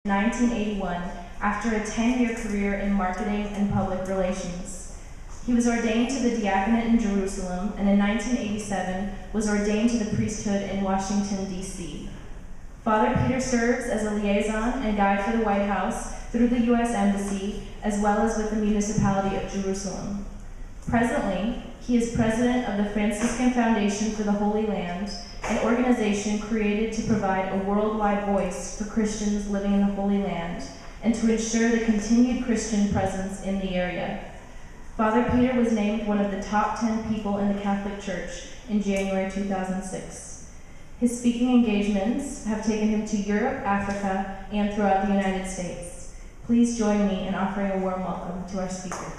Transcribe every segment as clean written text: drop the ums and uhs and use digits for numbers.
in 1981 after a 10-year career in marketing and public relations. He was ordained to the diaconate in Jerusalem, and in 1987 was ordained to the priesthood in Washington, D.C. Father Peter serves as a liaison and guide for the White House through the U.S. Embassy, as well as with the municipality of Jerusalem. Presently, he is president of the Franciscan Foundation for the Holy Land, an organization created to provide a worldwide voice for Christians living in the Holy Land and to ensure the continued Christian presence in the area. Father Peter was named one of the top 10 people in the Catholic Church in January 2006. His speaking engagements have taken him to Europe, Africa, and throughout the United States. Please join me in offering a warm welcome to our speaker.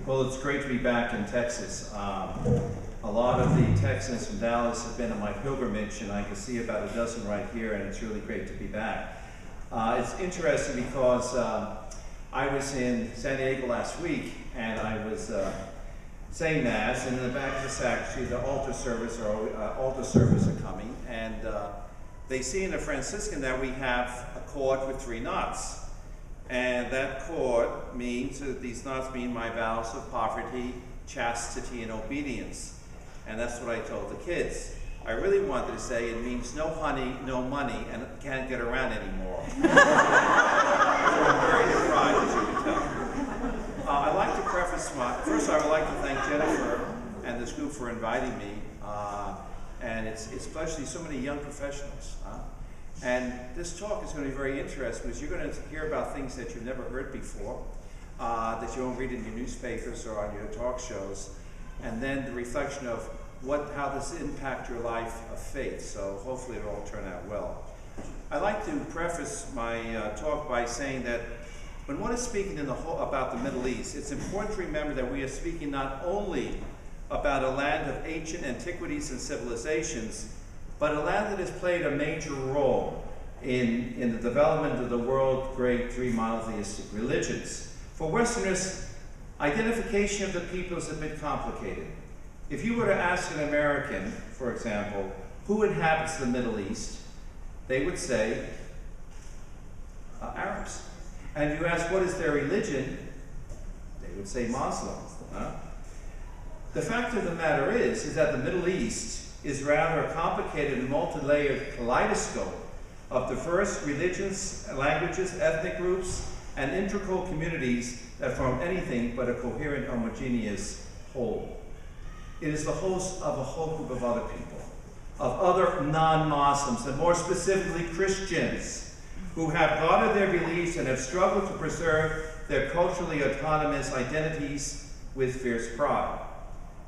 Well, it's great to be back in Texas. A lot of the Texans from Dallas have been on my pilgrimage, and I can see about a dozen right here, and it's really great to be back. It's interesting because I was in San Diego last week, and I was saying Mass, and in the back of the sacristy, the altar service are coming, and they see in the Franciscan that we have a cord with 3 knots. And that cord means, these knots mean my vows of poverty, chastity, and obedience. And that's what I told the kids. I really wanted to say it means no honey, no money, and can't get around anymore. So I'm very surprised, as you can tell. I'd like to preface first I would like to thank Jennifer and this group for inviting me. And it's a pleasure to see so many young professionals. And this talk is going to be very interesting because you're going to hear about things that you've never heard before, that you won't read in your newspapers or on your talk shows, and then the reflection of how this impacts your life of faith. So hopefully it'll all turn out well. I'd like to preface my talk by saying that when one is speaking about the Middle East, it's important to remember that we are speaking not only about a land of ancient antiquities and civilizations, but a land that has played a major role in the development of the world's great 3 monotheistic religions. For Westerners, identification of the people is a bit complicated. If you were to ask an American, for example, who inhabits the Middle East, they would say Arabs. And you ask what is their religion, they would say Muslim. The fact of the matter is that the Middle East is rather a complicated and multi-layered kaleidoscope of diverse religions, languages, ethnic groups, and integral communities that form anything but a coherent, homogeneous whole. It is the host of a whole group of other people, of other non-Muslims, and more specifically Christians, who have guarded their beliefs and have struggled to preserve their culturally autonomous identities with fierce pride.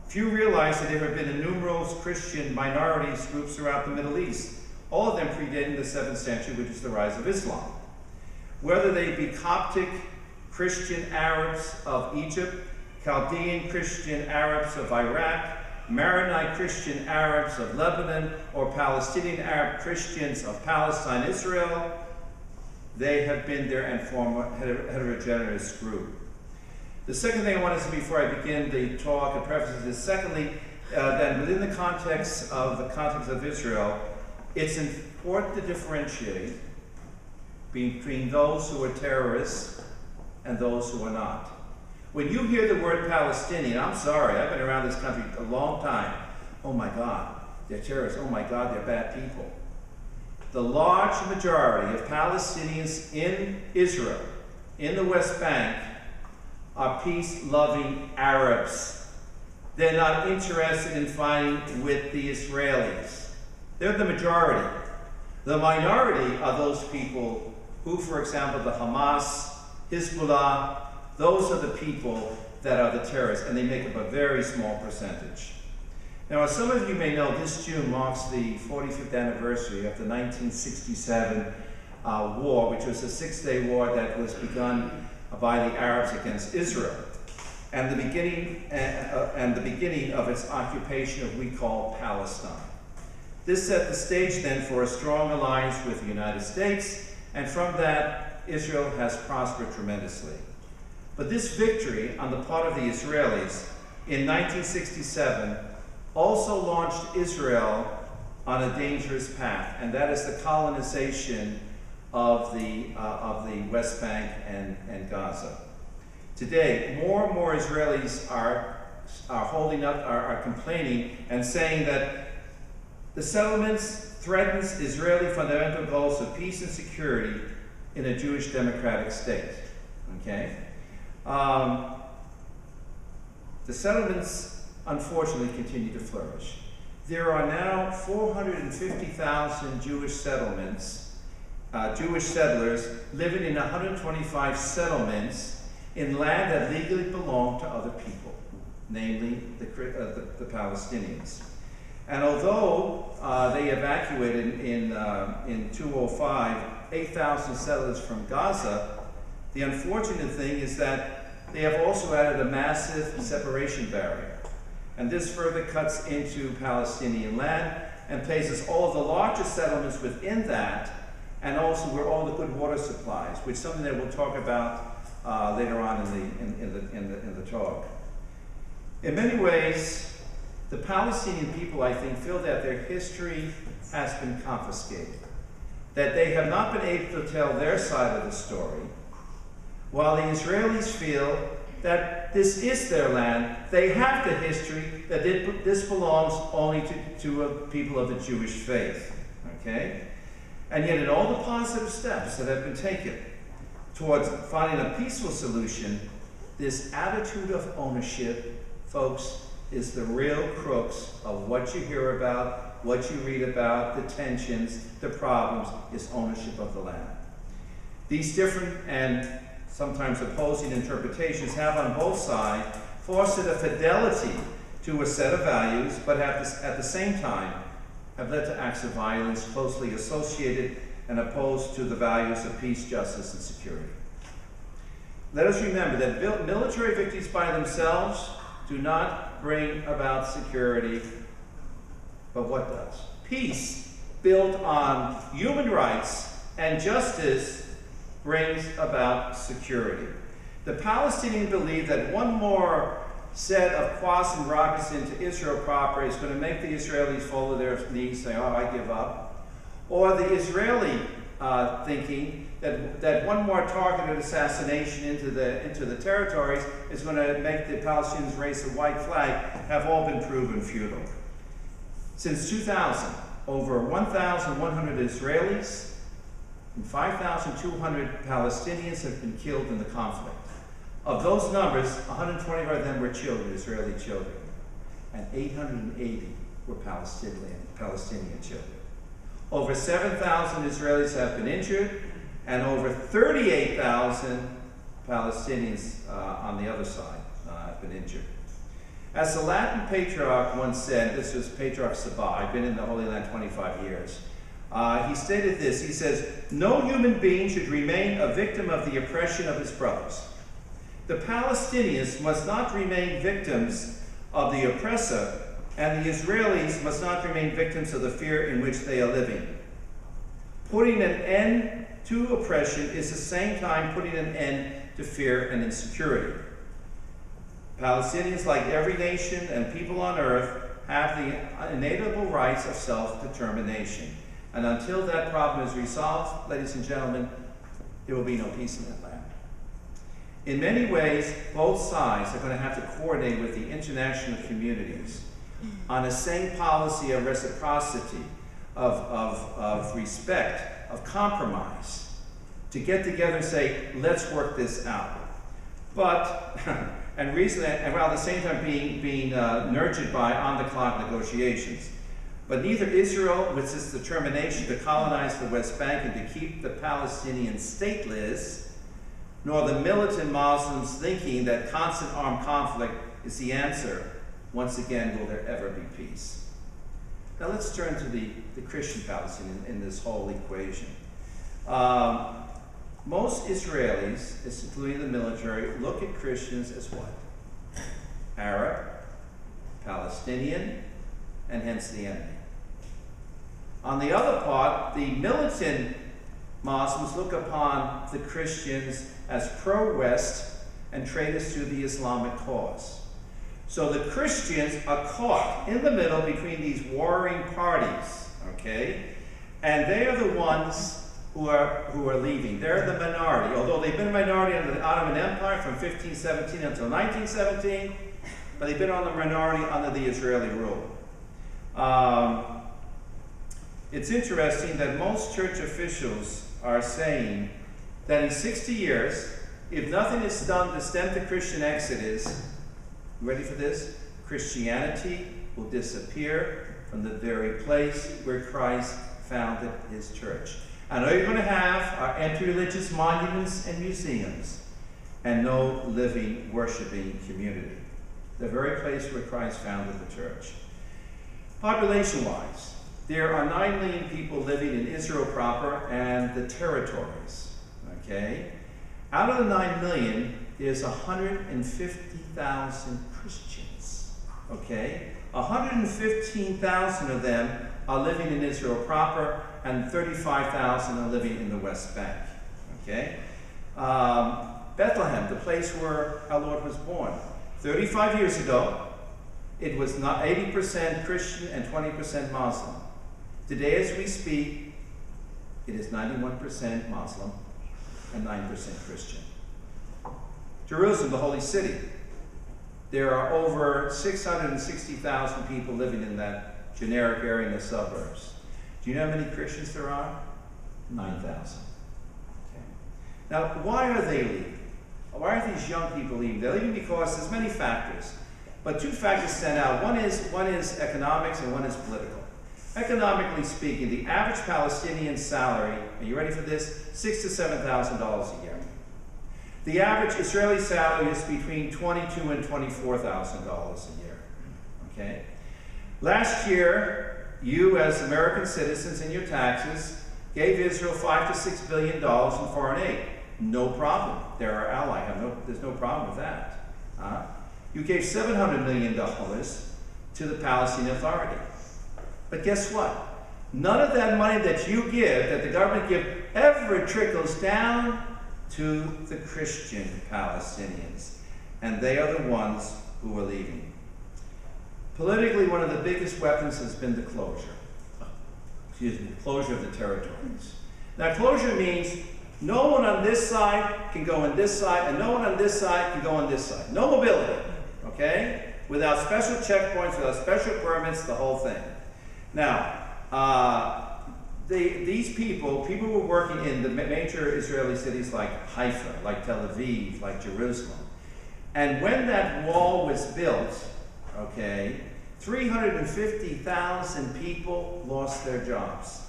Few realize that there have been innumerable Christian minorities groups throughout the Middle East, all of them predating the 7th century, which is the rise of Islam. Whether they be Coptic Christian Arabs of Egypt, Chaldean Christian Arabs of Iraq, Maronite Christian Arabs of Lebanon, or Palestinian Arab Christians of Palestine, Israel, they have been there and form a heterogeneous group. The second thing I want to say before I begin the talk and preface is, secondly, that within the context of Israel, it's important to differentiate between those who are terrorists and those who are not. When you hear the word Palestinian, I'm sorry, I've been around this country a long time. Oh my God, they're terrorists. Oh my God, they're bad people. The large majority of Palestinians in Israel, in the West Bank, are peace-loving Arabs. They're not interested in fighting with the Israelis. They're the majority. The minority are those people who, for example, the Hamas, Hezbollah, those are the people that are the terrorists, and they make up a very small percentage. Now, as some of you may know, this June marks the 45th anniversary of the 1967 war, which was a 6-day war that was begun by the Arabs against Israel. and the beginning of its occupation of what we call Palestine. This set the stage then for a strong alliance with the United States, and from that, Israel has prospered tremendously. But this victory on the part of the Israelis in 1967 also launched Israel on a dangerous path, and that is the colonization of the West Bank and Gaza. Today, more and more Israelis are complaining and saying that the settlements threatens Israeli fundamental goals of peace and security in a Jewish democratic state. Okay? The settlements, unfortunately, continue to flourish. There are now 450,000 Jewish settlements, Jewish settlers living in 125 settlements in land that legally belonged to other people, namely the Palestinians. And although they evacuated in 2005 8,000 settlers from Gaza, the unfortunate thing is that they have also added a massive separation barrier. And this further cuts into Palestinian land and places all of the larger settlements within that, and also where all the good water supplies, which is something that we'll talk about later on in the talk. In many ways, the Palestinian people, I think, feel that their history has been confiscated, that they have not been able to tell their side of the story, while the Israelis feel that this is their land. They have the history, that this belongs only to people of the Jewish faith, okay? And yet in all the positive steps that have been taken towards finding a peaceful solution, this attitude of ownership, folks, is the real crux of what you hear about, what you read about, the tensions, the problems, is ownership of the land. These different and sometimes opposing interpretations have on both sides fostered a fidelity to a set of values, but at the same time have led to acts of violence closely associated and opposed to the values of peace, justice, and security. Let us remember that military victories by themselves do not bring about security, but what does? Peace built on human rights and justice brings about security. The Palestinians believe that one more set of quads and rockets into Israel proper is going to make the Israelis fall to their knees, say, oh, I give up. Or the Israeli thinking that one more targeted assassination into the territories is going to make the Palestinians raise a white flag, have all been proven futile. Since 2000, over 1,100 Israelis and 5,200 Palestinians have been killed in the conflict. Of those numbers, 125 of them were children, Israeli children, and 880 were Palestinian children. Over 7,000 Israelis have been injured, and over 38,000 Palestinians on the other side have been injured. As the Latin patriarch once said, this was Patriarch Sabah, I've been in the Holy Land 25 years, he stated this, he says, no human being should remain a victim of the oppression of his brothers. The Palestinians must not remain victims of the oppressor, and the Israelis must not remain victims of the fear in which they are living. Putting an end to oppression is at the same time putting an end to fear and insecurity. Palestinians, like every nation and people on earth, have the inalienable rights of self-determination. And until that problem is resolved, ladies and gentlemen, there will be no peace in that land. In many ways, both sides are going to have to coordinate with the international communities on the same policy of reciprocity, of respect, of compromise, to get together and say, let's work this out. But, and while at the same time being nurtured by on-the-clock negotiations. But neither Israel, with its determination to colonize the West Bank and to keep the Palestinians stateless, nor the militant Muslims thinking that constant armed conflict is the answer, once again, will there ever be peace. Now let's turn to the Christian Palestinian in this whole equation. Most Israelis, including the military, look at Christians as what? Arab, Palestinian, and hence the enemy. On the other part, the militant Muslims look upon the Christians as pro-West and traitors to the Islamic cause. So the Christians are caught in the middle between these warring parties, okay? And they are the ones who are leaving. They're the minority, although they've been a minority under the Ottoman Empire from 1517 until 1917, but they've been on the minority under the Israeli rule. It's interesting that most church officials are saying that in 60 years, if nothing is done to stem the Christian exodus, you ready for this? Christianity will disappear from the very place where Christ founded his church. And all you're going to have are empty religious monuments and museums and no living, worshiping community. The very place where Christ founded the church. Population-wise, there are 9 million people living in Israel proper and the territories, okay? Out of the 9 million, there's 150,000 Christians, okay? 115,000 of them are living in Israel proper, and 35,000 are living in the West Bank, okay? Bethlehem, the place where our Lord was born. 35 years ago, it was not 80% Christian and 20% Muslim. Today, as we speak, it is 91% Muslim and 9% Christian. Jerusalem, the holy city. There are over 660,000 people living in that generic area in the suburbs. Do you know how many Christians there are? 9,000. Okay. Now, why are they leaving? Why are these young people leaving? They're leaving because there's many factors. But 2 factors stand out. One is economics and one is political. Economically speaking, the average Palestinian salary, are you ready for this? $6,000 to $7,000 a year. The average Israeli salary is between $22,000 and $24,000 a year. Okay? Last year, you as American citizens in your taxes gave Israel $5 to $6 billion in foreign aid. No problem. They're our ally. There's no problem with that. You gave $700 million to the Palestinian Authority. But guess what? None of that money that you give, that the government gives, ever trickles down to the Christian Palestinians. And they are the ones who are leaving. Politically, one of the biggest weapons has been the closure. Closure of the territories. Now, closure means no one on this side can go on this side, and no one on this side can go on this side. No mobility, okay? Without special checkpoints, without special permits, the whole thing. Now, these people were working in the major Israeli cities like Haifa, like Tel Aviv, like Jerusalem. And when that wall was built, okay, 350,000 people lost their jobs.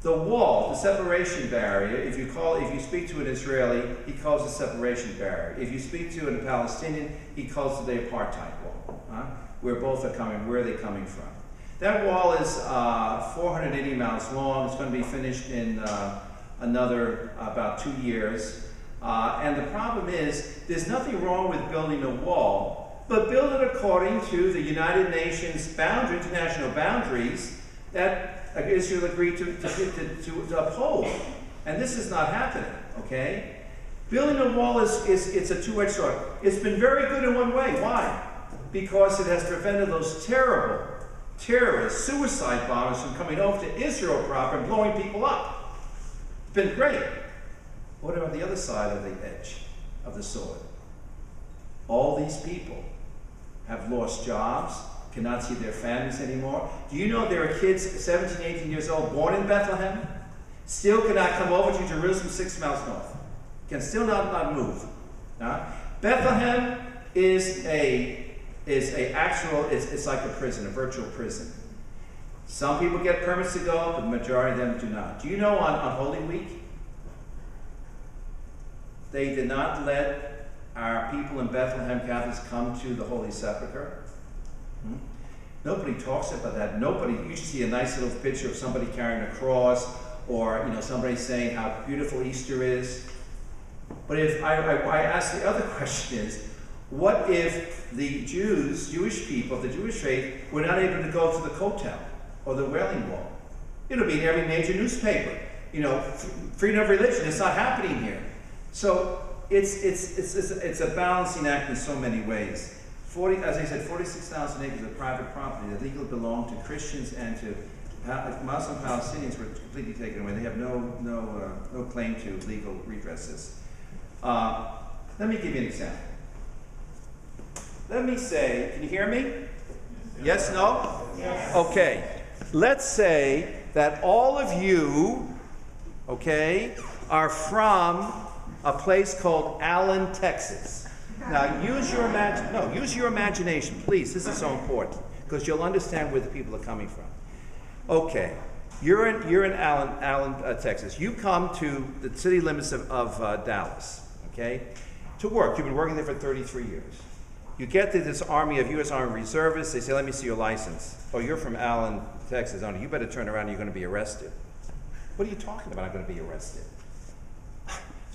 The wall, the separation barrier, if you speak to an Israeli, he calls it separation barrier. If you speak to a Palestinian, he calls it the apartheid wall. Where both are coming, where are they coming from? That wall is 480 miles long. It's going to be finished in another about 2 years. And the problem is, there's nothing wrong with building a wall, but build it according to the United Nations international boundaries that Israel agreed to uphold. And this is not happening, okay? Building a wall it's a two-edged sword. It's been very good in one way. Why? Because it has prevented those terrible terrorists, suicide bombers from coming over to Israel proper and blowing people up. It's been great. What about the other side of the edge of the sword? All these people have lost jobs, cannot see their families anymore. Do you know there are kids 17, 18 years old born in Bethlehem, still cannot come over to Jerusalem 6 miles north, can still not move. Bethlehem is it's like a prison, a virtual prison. Some people get permits to go, but the majority of them do not. Do you know on Holy Week, they did not let our people in Bethlehem Catholics come to the Holy Sepulchre? Nobody talks about that. You should see a nice little picture of somebody carrying a cross, or somebody saying how beautiful Easter is. But if I ask the other question is, What if the Jewish people, the Jewish faith, were not able to go to the Kotel or the Wailing Wall? It'll be in every major newspaper. You know, freedom of religion is not happening here. So it's a balancing act in so many ways. As I said, 46,000 acres of private property that legally belong to Christians and to Muslim Palestinians were completely taken away. They have no claim to legal redresses. Let me give you an example. Let me say, can you hear me? Yes, no? Yes. Okay. Let's say that all of you, okay, are from a place called Allen, Texas. Now use your imagination, please. This is so important because you'll understand where the people are coming from. Okay, you're in Allen, Texas. You come to the city limits of Dallas, okay, to work. You've been working there for 33 years. You get to this army of U.S. Army Reservists. They say, "Let me see your license." "Oh, you're from Allen, Texas. Oh, you better turn around. You're going to be arrested." What are you talking about? I'm going to be arrested.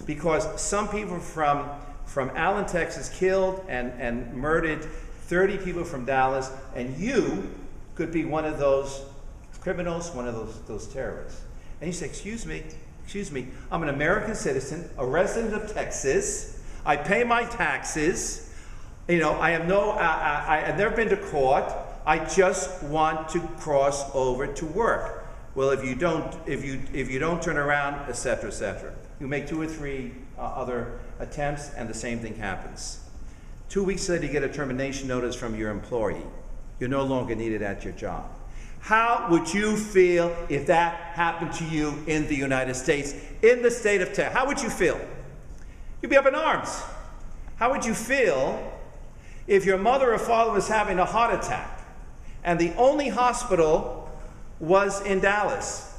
Because some people from Allen, Texas killed and murdered 30 people from Dallas, and you could be one of those criminals, one of those terrorists. And you say, excuse me, I'm an American citizen, a resident of Texas, I pay my taxes, you know, I've never been to court, I just want to cross over to work. Well, if you don't turn around, etc., etc. You make 2 or 3 other attempts, and the same thing happens. 2 weeks later, you get a termination notice from your employee. You're no longer needed at your job. How would you feel if that happened to you in the United States, in the state of Texas? How would you feel? You'd be up in arms. How would you feel if your mother or father was having a heart attack, and the only hospital was in Dallas,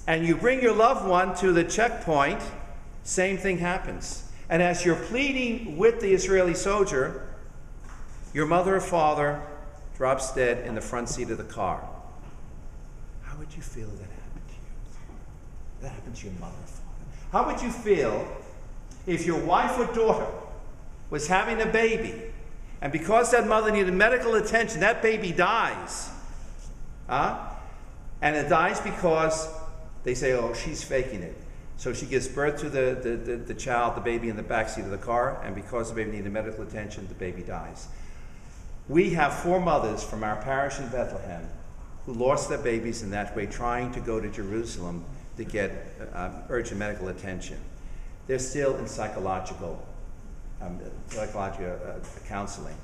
and you bring your loved one to the checkpoint, same thing happens. And as you're pleading with the Israeli soldier, your mother or father drops dead in the front seat of the car. How would you feel if that happened to you? That happened to your mother or father. How would you feel if your wife or daughter was having a baby, and because that mother needed medical attention, that baby dies? And it dies because they say, oh, she's faking it. So she gives birth to the child, the baby, in the backseat of the car, and because the baby needed medical attention, the baby dies. We have 4 mothers from our parish in Bethlehem who lost their babies in that way, trying to go to Jerusalem to get urgent medical attention. They're still in psychological counseling.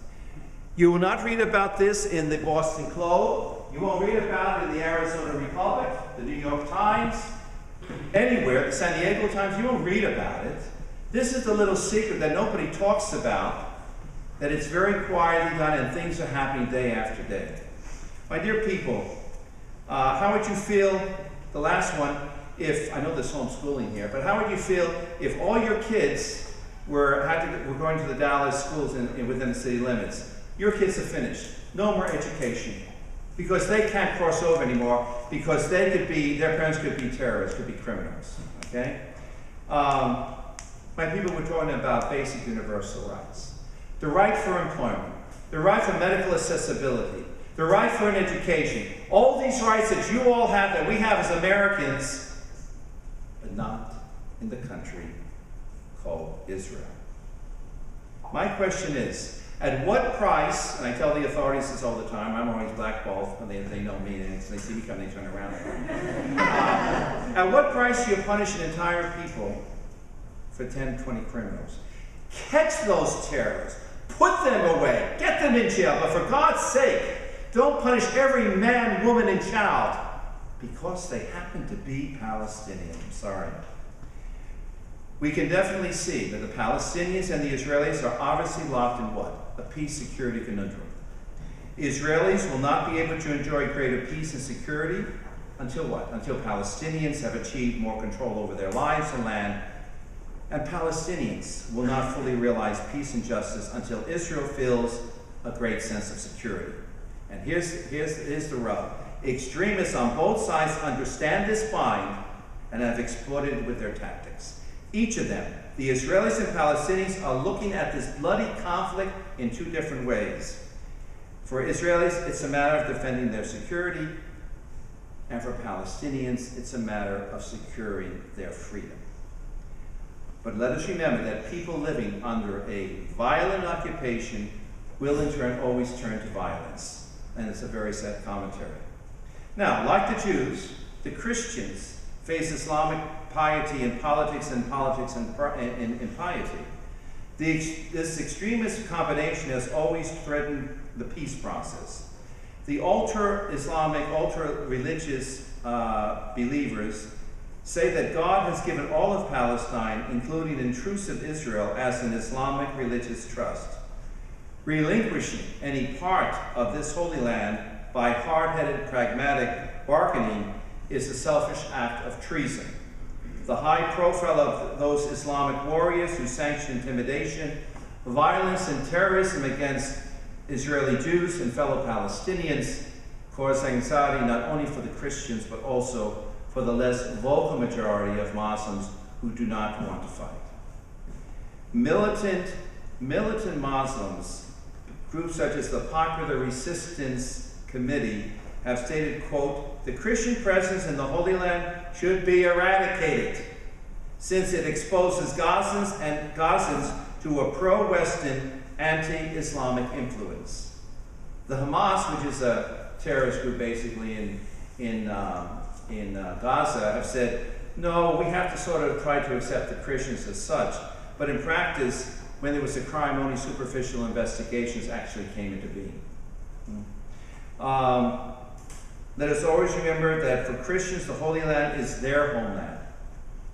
You will not read about this in the Boston Globe. You won't read about it in the Arizona Republic, the New York Times, anywhere, the San Diego Times. You won't read about it. This is the little secret that nobody talks about, that it's very quietly done and things are happening day after day. My dear people, how would you feel, the last one, if, I know there's homeschooling here, but how would you feel if all your kids were going to the Dallas schools within the city limits? Your kids are finished. No more education. Because they can't cross over anymore, because their parents could be terrorists, could be criminals, okay? My people were talking about basic universal rights. The right for employment, the right for medical accessibility, the right for an education, all these rights that you all have, that we have as Americans, but not in the country called Israel. My question is, at what price, and I tell the authorities this all the time, I'm always blackballed when they know me, and they see me come, they turn around. At what price do you punish an entire people for 10, 20 criminals? Catch those terrorists, put them away, get them in jail, but for God's sake, don't punish every man, woman, and child because they happen to be Palestinian. I'm sorry. We can definitely see that the Palestinians and the Israelis are obviously locked in what? A peace-security conundrum. The Israelis will not be able to enjoy greater peace and security until what? Until Palestinians have achieved more control over their lives and land, and Palestinians will not fully realize peace and justice until Israel feels a great sense of security. And here's the rub. Extremists on both sides understand this bind and have exploited it with their tactics. Each of them, the Israelis and Palestinians, are looking at this bloody conflict in two different ways. For Israelis, it's a matter of defending their security, and for Palestinians, it's a matter of securing their freedom. But let us remember that people living under a violent occupation will in turn always turn to violence. And it's a very sad commentary. Now, like the Jews, the Christians face Islamic piety in politics and politics in piety. This extremist combination has always threatened the peace process. The ultra-Islamic, ultra-religious believers say that God has given all of Palestine, including intrusive Israel, as an Islamic religious trust. Relinquishing any part of this Holy Land by hard-headed, pragmatic bargaining is a selfish act of treason. The high profile of those Islamic warriors who sanction intimidation, violence, and terrorism against Israeli Jews and fellow Palestinians cause anxiety not only for the Christians but also for the less vocal majority of Muslims who do not want to fight. Militant Muslims, groups such as the Popular Resistance Committee, have stated, quote, "The Christian presence in the Holy Land should be eradicated, since it exposes Gazans to a pro-Western, anti-Islamic influence." The Hamas, which is a terrorist group basically in Gaza, have said, no, we have to sort of try to accept the Christians as such. But in practice, when there was a crime, only superficial investigations actually came into being. Let us always remember that for Christians, the Holy Land is their homeland.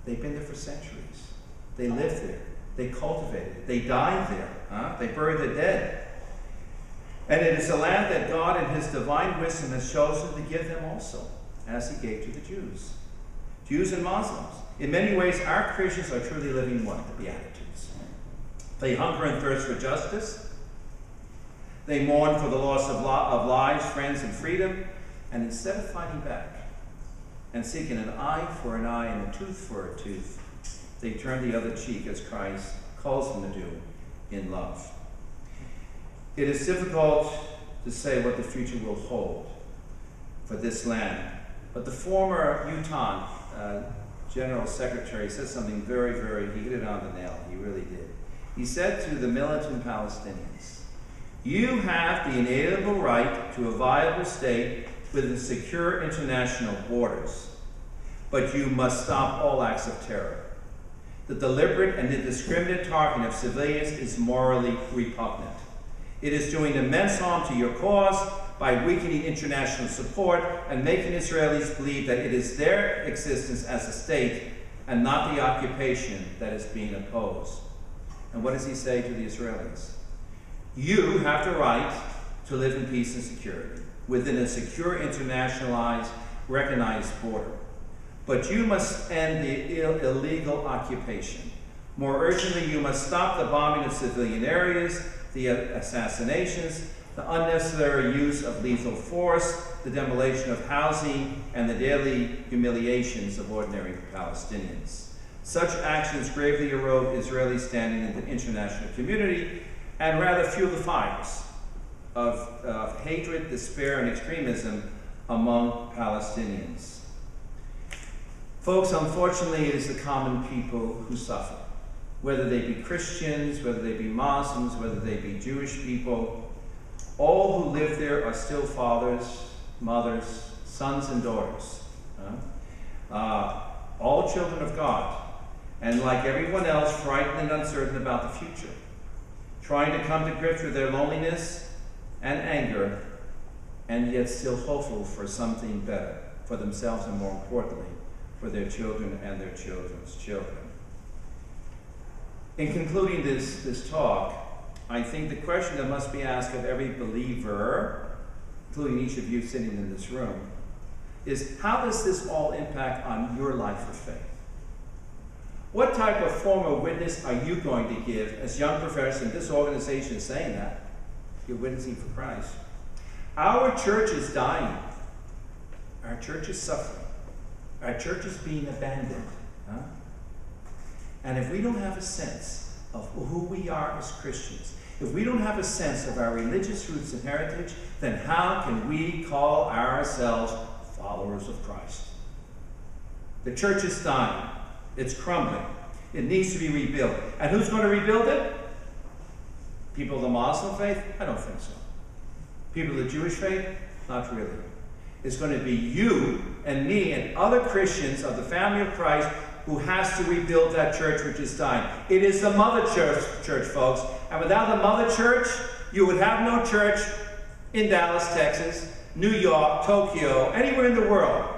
They've been there for centuries. They lived there. They cultivated it. They died there. They buried the dead. And it is a land that God in his divine wisdom has chosen to give them also, as he gave to the Jews. Jews and Muslims. In many ways, our Christians are truly living what? The Beatitudes. They hunger and thirst for justice. They mourn for the loss of lives, friends, and freedom. And instead of fighting back and seeking an eye for an eye and a tooth for a tooth, they turn the other cheek as Christ calls them to do in love. It is difficult to say what the future will hold for this land. But the former Utah General Secretary said something very, he hit it on the nail. He really did. He said to the militant Palestinians, "You have the inalienable right to a viable state with secure international borders, but you must stop all acts of terror. The deliberate and indiscriminate targeting of civilians is morally repugnant. It is doing immense harm to your cause by weakening international support and making Israelis believe that it is their existence as a state and not the occupation that is being opposed." And what does he say to the Israelis? You have the right to live in peace and security within a secure, internationalized, recognized border. But you must end the illegal occupation. More urgently, you must stop the bombing of civilian areas, the assassinations, the unnecessary use of lethal force, the demolition of housing, and the daily humiliations of ordinary Palestinians. Such actions gravely erode Israeli standing in the international community and rather fuel the fires of hatred, despair, and extremism among Palestinians. Folks, unfortunately, it is the common people who suffer, whether they be Christians, whether they be Muslims, whether they be Jewish people. All who live there are still fathers, mothers, sons, and daughters. All children of God, and like everyone else, frightened and uncertain about the future, trying to come to grips with their loneliness and anger, and yet still hopeful for something better for themselves and, more importantly, for their children and their children's children. In concluding this talk, I think the question that must be asked of every believer, including each of you sitting in this room, is how does this all impact on your life of faith? What type of form of witness are you going to give as young professors in this organization saying that? You're witnessing for Christ. Our church is dying. Our church is suffering. Our church is being abandoned. And if we don't have a sense of who we are as Christians, if we don't have a sense of our religious roots and heritage, then how can we call ourselves followers of Christ? The church is dying. It's crumbling. It needs to be rebuilt. And who's going to rebuild it? People of the Muslim faith? I don't think so. People of the Jewish faith? Not really. It's going to be you and me and other Christians of the family of Christ who has to rebuild that church which is dying. It is the mother church, folks. And without the mother church, you would have no church in Dallas, Texas, New York, Tokyo, anywhere in the world.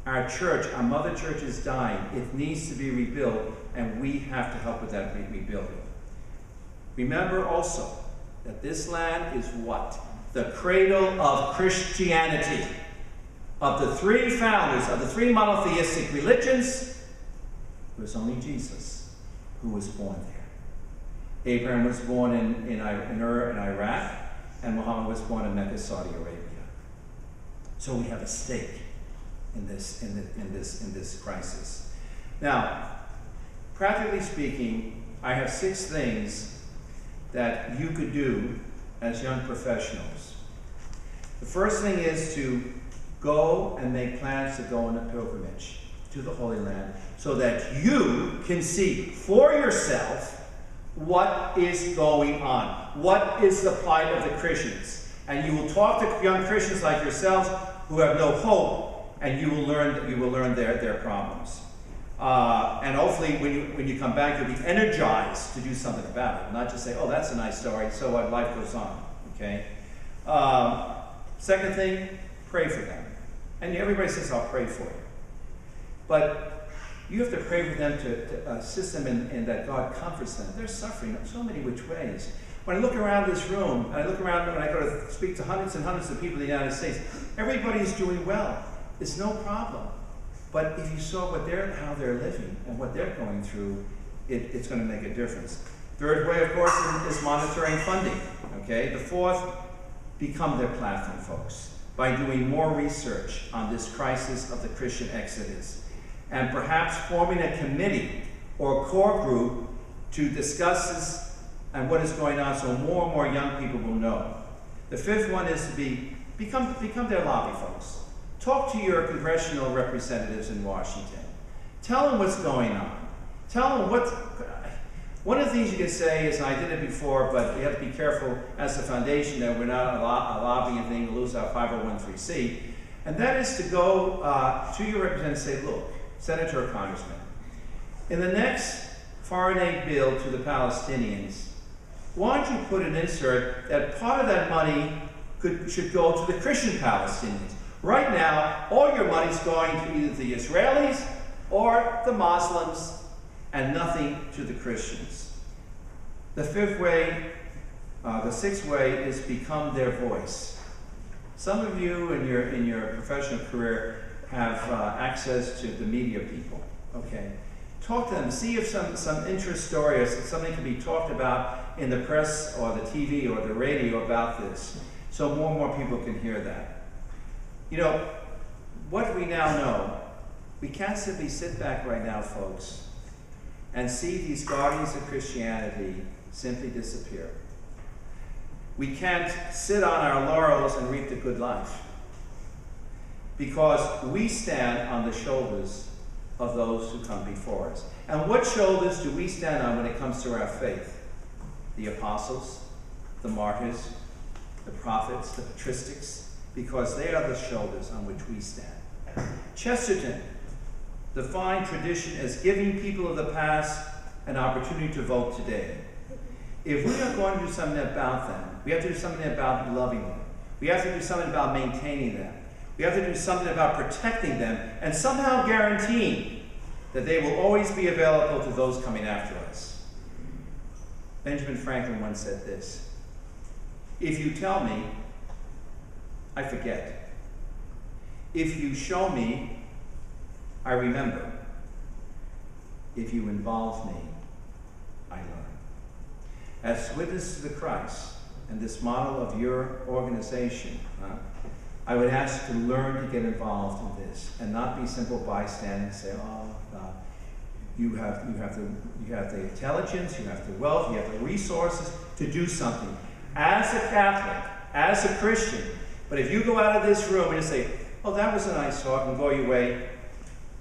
Our church, our mother church is dying. It needs to be rebuilt, and we have to help with that rebuilding. Remember also that this land is what? The cradle of Christianity. Of the three founders, of the three monotheistic religions, it was only Jesus who was born there. Abraham was born in Ur in Iraq, and Muhammad was born in Mecca, Saudi Arabia. So we have a stake in this crisis. Now, practically speaking, I have 6 things that you could do as young professionals. The first thing is to go and make plans to go on a pilgrimage to the Holy Land so that you can see for yourself what is going on. What is the plight of the Christians? And you will talk to young Christians like yourselves who have no hope, and you will learn their problems. And hopefully when you come back, you'll be energized to do something about it, not just say, oh, that's a nice story, so what, life goes on, okay? Second thing, pray for them. And everybody says, I'll pray for you. But you have to pray for them to assist them in that God comforts them. They're suffering in so many which ways. When I look around this room, and I look around when I go to speak to hundreds and hundreds of people in the United States, everybody's doing well. It's no problem. But if you saw how they're living and what they're going through, it's going to make a difference. Third way, of course, is monitoring funding. Okay? The fourth, become their platform, folks, by doing more research on this crisis of the Christian exodus, and perhaps forming a committee or core group to discuss this and what is going on so more and more young people will know. The fifth one is to become their lobby, folks. Talk to your congressional representatives in Washington. Tell them what's going on. Tell them one of the things you can say is, and I did it before, but you have to be careful as a foundation that we're not a lobbying thing to lose our 501(c), and that is to go to your representative and say, look, Senator or Congressman, in the next foreign aid bill to the Palestinians, why don't you put an insert that part of that money should go to the Christian Palestinians? Right now, all your money's going to either the Israelis or the Muslims, and nothing to the Christians. The sixth way is become their voice. Some of you in your professional career have access to the media people. Okay, talk to them. See if some interest story or something can be talked about in the press or the TV or the radio about this, so more and more people can hear that. You know, what we now know, we can't simply sit back right now, folks, and see these guardians of Christianity simply disappear. We can't sit on our laurels and reap the good life, because we stand on the shoulders of those who come before us. And what shoulders do we stand on when it comes to our faith? The apostles, the martyrs, the prophets, the patristics, because they are the shoulders on which we stand. Chesterton defined tradition as giving people of the past an opportunity to vote today. If we are going to do something about them, we have to do something about loving them. We have to do something about maintaining them. We have to do something about protecting them and somehow guaranteeing that they will always be available to those coming after us. Benjamin Franklin once said this: if you tell me, I forget. If you show me, I remember. If you involve me, I learn. As witness to the Christ and this model of your organization, I would ask you to learn to get involved in this and not be simple bystanders and say, oh, God, you have the intelligence, you have the wealth, you have the resources to do something. As a Catholic, as a Christian, but if you go out of this room and you say, oh, that was a nice talk, and go your way,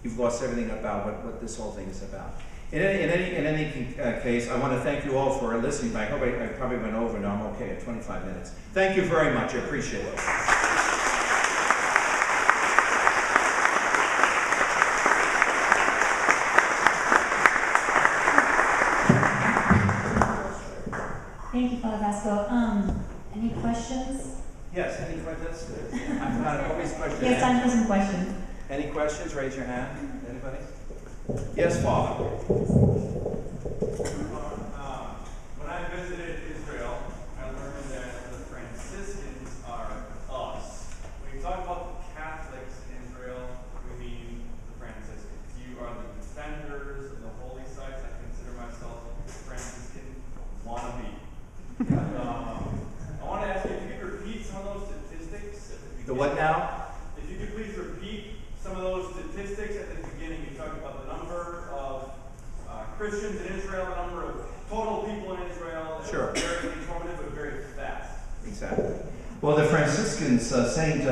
you've lost everything about what this whole thing is about. In any case, I want to thank you all for listening. I hope I probably went over, and I'm okay at 25 minutes. Thank you very much. I appreciate it. Thank you, Father Vasko. Any questions? Yes, any questions? I'm not always questions. Yes, time for some questions. Any questions? Raise your hand. Anybody? Yes, Father. When I visited Israel, I learned that the Franciscans are us. When you talk about the Catholics in Israel, we mean the Franciscans. You are the defenders of the holy sites. I consider myself a Franciscan wannabe. I want to ask you if you could repeat some of those statistics. The what now? If you could please repeat some of those statistics at the beginning. You talked about the number of Christians in Israel, the number of total people in Israel. Sure. Very informative, but very fast. Exactly. Well, the Franciscans, Saint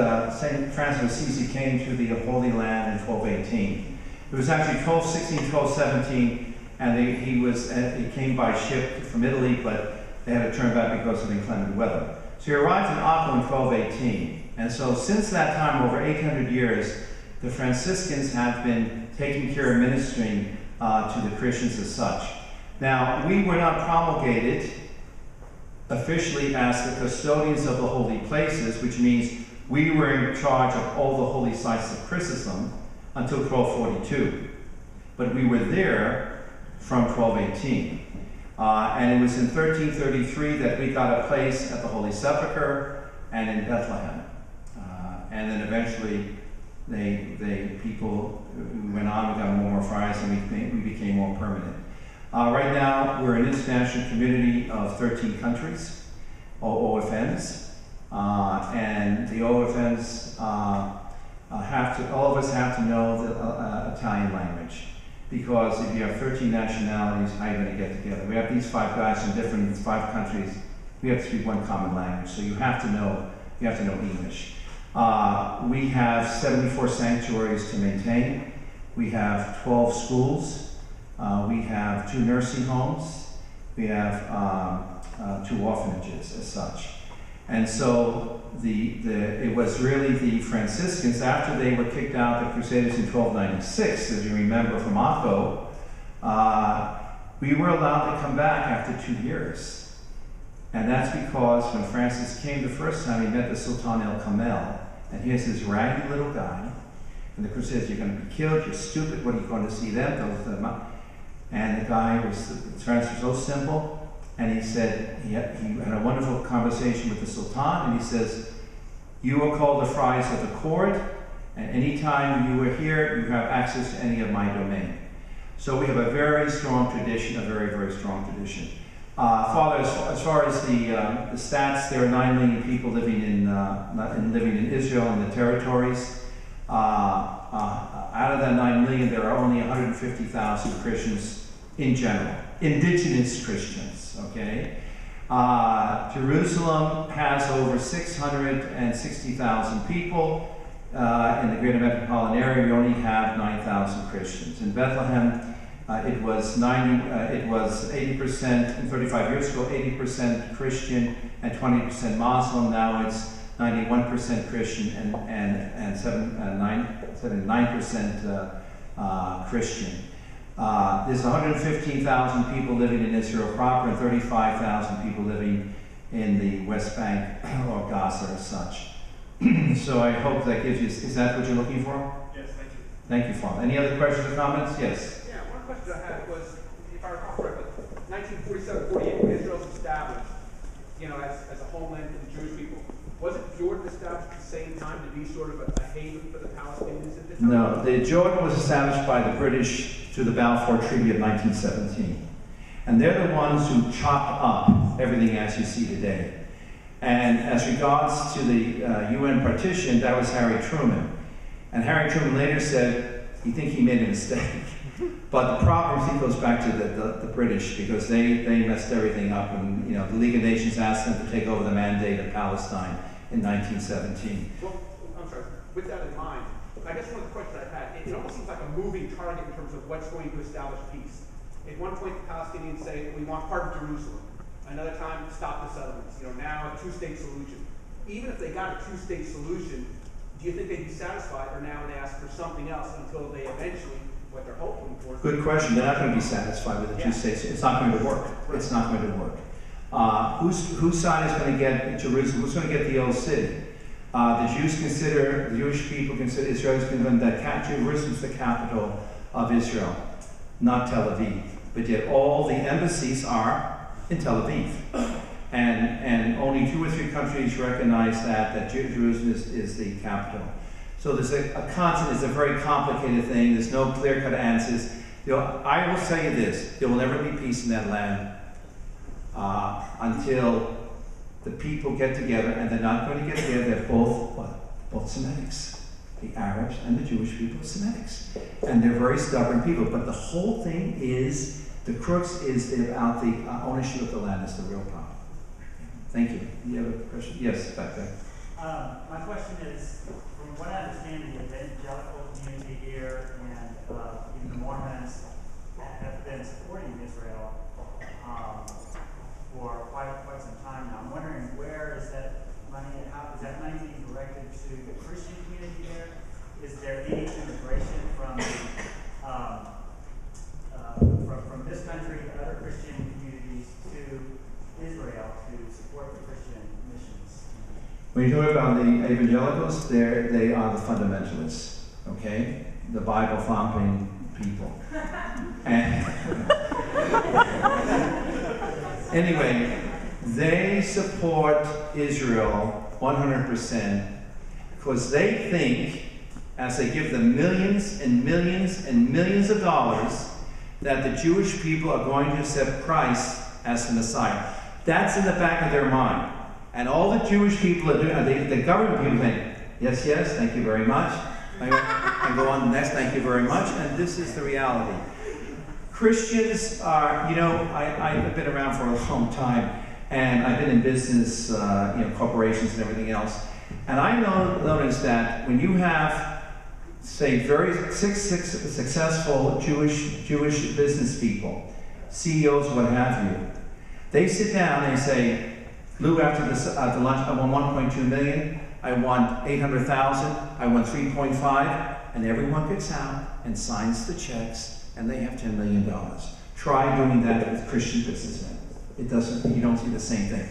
Francis of Assisi came to the Holy Land in 1218. It was actually 1216, 1217, and he came by ship from Italy, but they had to turn back because of inclement weather. So he arrived in Akko in 1218. And so since that time, over 800 years, the Franciscans have been taking care of ministering to the Christians as such. Now, we were not promulgated officially as the custodians of the holy places, which means we were in charge of all the holy sites of Christendom until 1242. But we were there from 1218. And it was in 1333 that we got a place at the Holy Sepulchre and in Bethlehem. And then eventually people went on, we got more friars, and we became more permanent. Right now, we're an international community of 13 countries, OFNs, and the OFNs all of us have to know the Italian language, because if you have 13 nationalities, how are you going to get together? We have these 5 guys from 5 countries. We have to speak one common language, so you have to know English. We have 74 sanctuaries to maintain. We have 12 schools. We have 2 nursing homes. We have 2 orphanages as such. And so it was really the Franciscans, after they were kicked out, the Crusaders in 1296, as you remember from Akko, we were allowed to come back after 2 years. And that's because when Francis came the first time, he met the Sultan El Kamel, and here's this raggedy little guy, and the Crusaders, you're going to be killed, you're stupid, what are you going to see them? And the guy Francis was so simple, and he said, he had a wonderful conversation with the Sultan, and he says, you are called the friars of the court, and anytime you are here, you have access to any of my domain. So we have a very strong tradition, a very, very strong tradition. Father, as far as the stats, there are 9 million people living in Israel and the territories. Out of that 9 million, there are only 150,000 Christians in general, indigenous Christians, okay? Jerusalem has over 660,000 people. In the greater metropolitan area, we only have 9,000 Christians. In Bethlehem, it was 80%, 35 years ago, 80% Christian and 20% Muslim. Now it's 91% Christian and 79% Christian. There's 115,000 people living in Israel proper and 35,000 people living in the West Bank or Gaza as such. So I hope that gives you, is that what you're looking for? Yes, thank you. Thank you, Father. Any other questions or comments? Yes. Yeah, one question I had was, if I recall correctly, 1947-48, when Israel was established, as a homeland for the Jewish people, wasn't Jordan established at the same time to be sort of a haven for the Palestinians at the time? No, Jordan was established by the British through the Balfour Treaty of 1917. And they're the ones who chopped up everything as you see today. And as regards to the UN partition, that was Harry Truman. And Harry Truman later said, You think he made a mistake. But the problem is he goes back to the British, because they messed everything up, and you know, the League of Nations asked them to take over the mandate of Palestine in 1917. Well, I'm sorry, with that in mind, I guess one of the questions I've had, it almost seems like a moving target in terms of what's going to establish peace. At one point, the Palestinians say, we want part of Jerusalem. Another time, stop the settlements. You know, now a two-state solution. Even if they got a two-state solution, do you think they'd be satisfied, or now they ask for something else until they eventually, what they're hoping for? Good question. They're not going to be satisfied with the two states. It's not going to work. It's not going to work. Whose side is going to get Jerusalem? Who's going to get the old city? The Jewish people consider Israel that Jerusalem is the capital of Israel, not Tel Aviv. But yet all the embassies are in Tel Aviv. And only 2 or 3 countries recognize that Jerusalem is the capital. So there's a constant, it's a very complicated thing. There's no clear-cut answers. You know, I will tell you this, there will never be peace in that land until the people get together, and they're not going to get together. They're both Semitics. The Arabs and the Jewish people are Semitics. And they're very stubborn people. But the whole thing is, the crux is about the ownership of the land is the real problem. Thank you. You have a question? Yes, back there. My question is, from what I understand, the evangelical community here and even the Mormons have been supporting Israel for quite some time now. I'm wondering, where is that money, how is that money being directed to the Christian community there? Is there any immigration from this country to other Christian communities to Israel to support the Christian missions? When you talk about the evangelicals, they are the fundamentalists, okay? The Bible-thumping people. And anyway, they support Israel 100% because they think, as they give them millions and millions and millions of dollars, that the Jewish people are going to accept Christ as the Messiah. That's in the back of their mind. And all the Jewish people are doing, the government people think, yes, yes, thank you very much. I go on next, thank you very much. And this is the reality. Christians are, you know, I've been around for a long time, and I've been in business, corporations and everything else. And I noticed that when you have, say, very successful Jewish business people, CEOs, what have you, they sit down and say, Lou, after the lunch, I want 1.2 million, I want 800,000, I want 3.5, and everyone gets out and signs the checks, and they have $10 million. Try doing that with Christian businessmen. You don't see the same thing.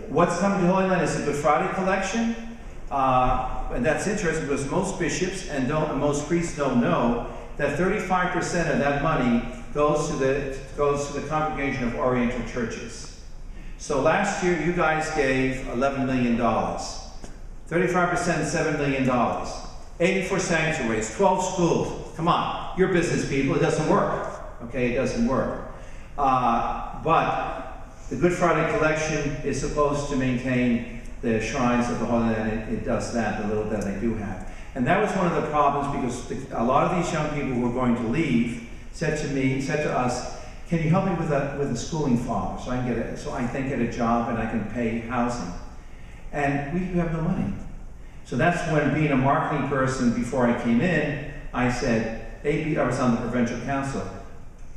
What's coming to Holy Land is the Good Friday collection, and that's interesting because most bishops and most priests don't know that 35% of that money goes to the congregation of Oriental churches. So last year you guys gave $11 million. 35% $7 million. 84 sanctuaries, 12 schools. Come on, you're business people. It doesn't work. Okay, it doesn't work. But the Good Friday collection is supposed to maintain the shrines of the Holy Land. It does that, the little that they do have. And that was one of the problems because a lot of these young people who were going to leave said to us, can you help me with a schooling father so I can get a job and I can pay housing? And we have no money. So that's when, being a marketing person before I came in, I said, I was on the provincial council.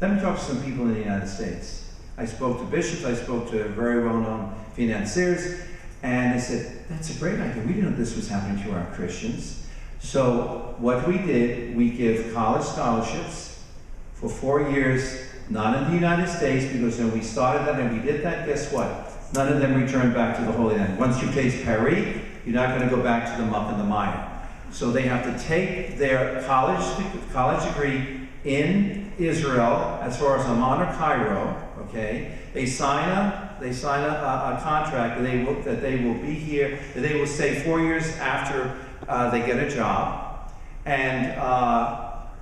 Let me talk to some people in the United States. I spoke to bishops, I spoke to very well-known financiers, and they said, that's a great idea. We didn't know this was happening to our Christians. So what we did, we give college scholarships for 4 years, not in the United States, because when we started that and we did that, guess what? None of them returned back to the Holy Land. Once you taste Paris, you're not going to go back to the muck and the mire. So they have to take their college degree in Israel, as far as Amman or Cairo, okay? They sign a contract that they will be here, that they will stay 4 years after they get a job. And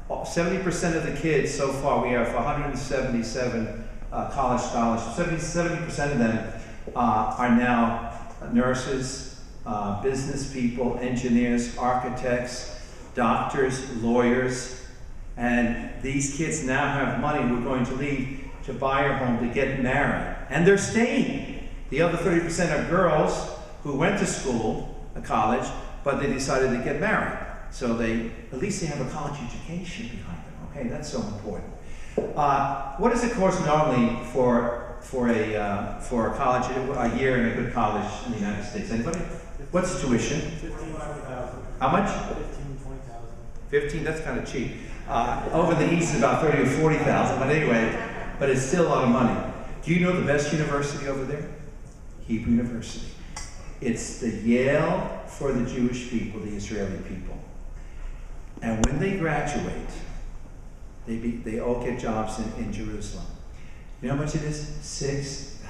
70% of the kids so far, we have 177 college scholarships. 70% of them are now nurses, business people, engineers, architects, doctors, lawyers. And these kids now have money who are going to leave to buy a home, to get married. And they're staying. The other 30% are girls who went to school, a college, but they decided to get married. So at least they have a college education behind them. Okay, that's so important. What is the course normally for a college, a year in a good college in the United States? Anybody? What's the tuition? 15,000. How much? 20,000. 15, that's kind of cheap. Over the east is about 30 or 40,000, but anyway, but it's still a lot of money. Do you know the best university over there? Hebrew University. It's the Yale for the Jewish people, the Israeli people. And when they graduate, they all get jobs in Jerusalem. You know how much it is? $6,000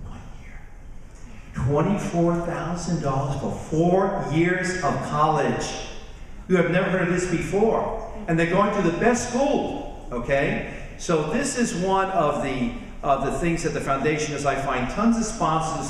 1 year. $24,000 for 4 years of college. You have never heard of this before. And they're going to the best school, okay? So this is one of the things that the foundation is. I find tons of sponsors